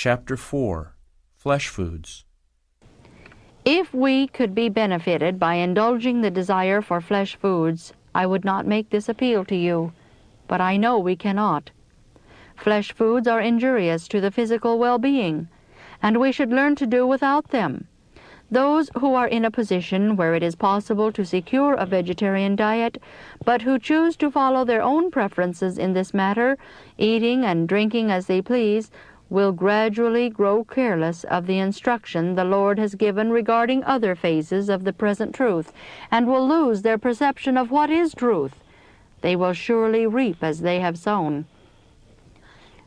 Chapter 4, Flesh Foods. If we could be benefited by indulging the desire for flesh foods, I would not make this appeal to you, but I know we cannot. Flesh foods are injurious to the physical well-being, and we should learn to do without them. Those who are in a position where it is possible to secure a vegetarian diet, but who choose to follow their own preferences in this matter, eating and drinking as they please, will gradually grow careless of the instruction the Lord has given regarding other phases of the present truth, and will lose their perception of what is truth. They will surely reap as they have sown.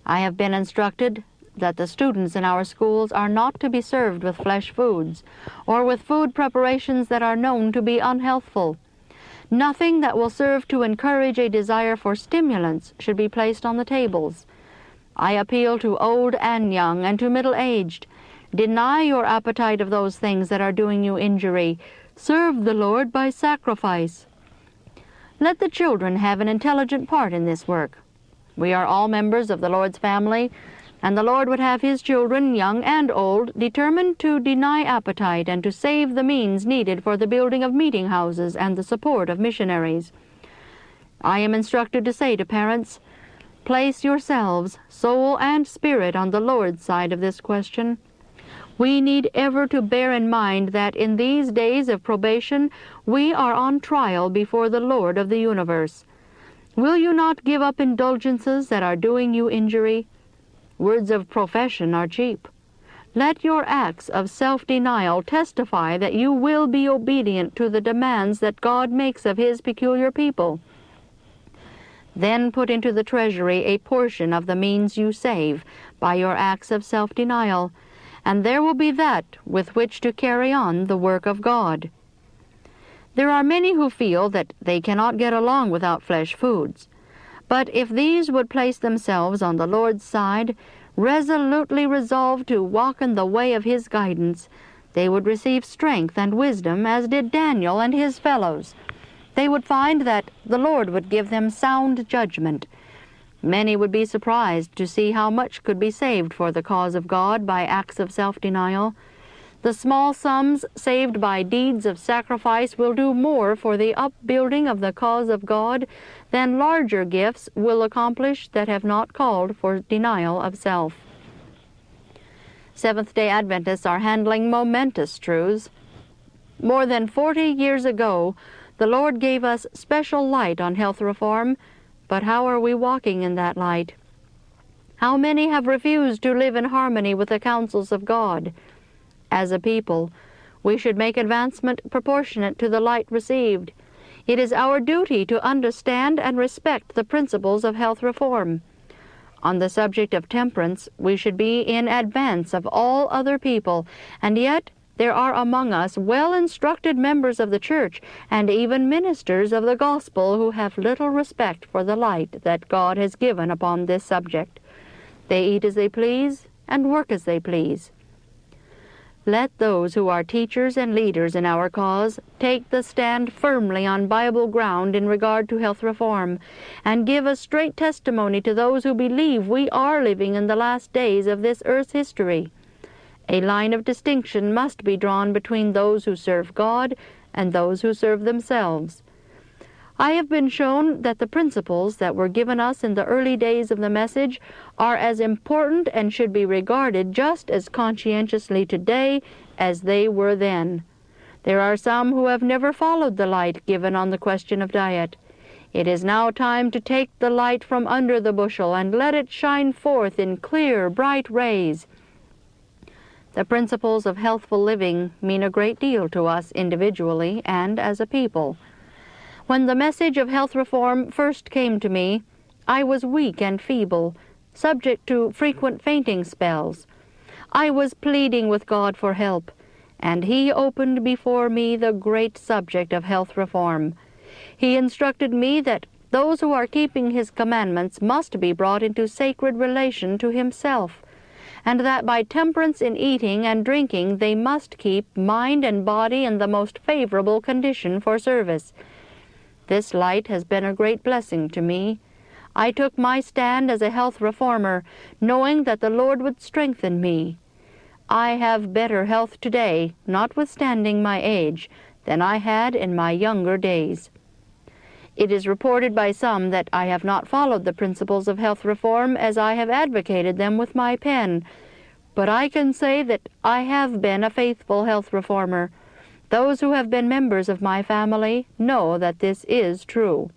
I have been instructed that the students in our schools are not to be served with flesh foods, or with food preparations that are known to be unhealthful. Nothing that will serve to encourage a desire for stimulants should be placed on the tables. I appeal to old and young, and to middle-aged. Deny your appetite of those things that are doing you injury. Serve the Lord by sacrifice. Let the children have an intelligent part in this work. We are all members of the Lord's family, and the Lord would have His children, young and old, determined to deny appetite and to save the means needed for the building of meeting houses and the support of missionaries. I am instructed to say to parents, place yourselves, soul and spirit, on the Lord's side of this question. We need ever to bear in mind that in these days of probation we are on trial before the Lord of the universe. Will you not give up indulgences that are doing you injury? Words of profession are cheap. Let your acts of self-denial testify that you will be obedient to the demands that God makes of His peculiar people. Then put into the treasury a portion of the means you save by your acts of self-denial, and there will be that with which to carry on the work of God. There are many who feel that they cannot get along without flesh foods, but if these would place themselves on the Lord's side, resolutely resolved to walk in the way of His guidance, they would receive strength and wisdom as did Daniel and his fellows. They would find that the Lord would give them sound judgment. Many would be surprised to see how much could be saved for the cause of God by acts of self-denial. The small sums saved by deeds of sacrifice will do more for the upbuilding of the cause of God than larger gifts will accomplish that have not called for denial of self. Seventh-day Adventists are handling momentous truths. More than 40 years ago, the Lord gave us special light on health reform, but how are we walking in that light? How many have refused to live in harmony with the counsels of God? As a people, we should make advancement proportionate to the light received. It is our duty to understand and respect the principles of health reform. On the subject of temperance, we should be in advance of all other people, and yet there are among us well-instructed members of the church and even ministers of the gospel who have little respect for the light that God has given upon this subject. They eat as they please and work as they please. Let those who are teachers and leaders in our cause take the stand firmly on Bible ground in regard to health reform, and give a straight testimony to those who believe we are living in the last days of this earth's history. A line of distinction must be drawn between those who serve God and those who serve themselves. I have been shown that the principles that were given us in the early days of the message are as important and should be regarded just as conscientiously today as they were then. There are some who have never followed the light given on the question of diet. It is now time to take the light from under the bushel and let it shine forth in clear, bright rays. The principles of healthful living mean a great deal to us individually and as a people. When the message of health reform first came to me, I was weak and feeble, subject to frequent fainting spells. I was pleading with God for help, and He opened before me the great subject of health reform. He instructed me that those who are keeping His commandments must be brought into sacred relation to Himself, and that by temperance in eating and drinking they must keep mind and body in the most favorable condition for service. This light has been a great blessing to me. I took my stand as a health reformer, knowing that the Lord would strengthen me. I have better health today, notwithstanding my age, than I had in my younger days. It is reported by some that I have not followed the principles of health reform as I have advocated them with my pen, but I can say that I have been a faithful health reformer. Those who have been members of my family know that this is true.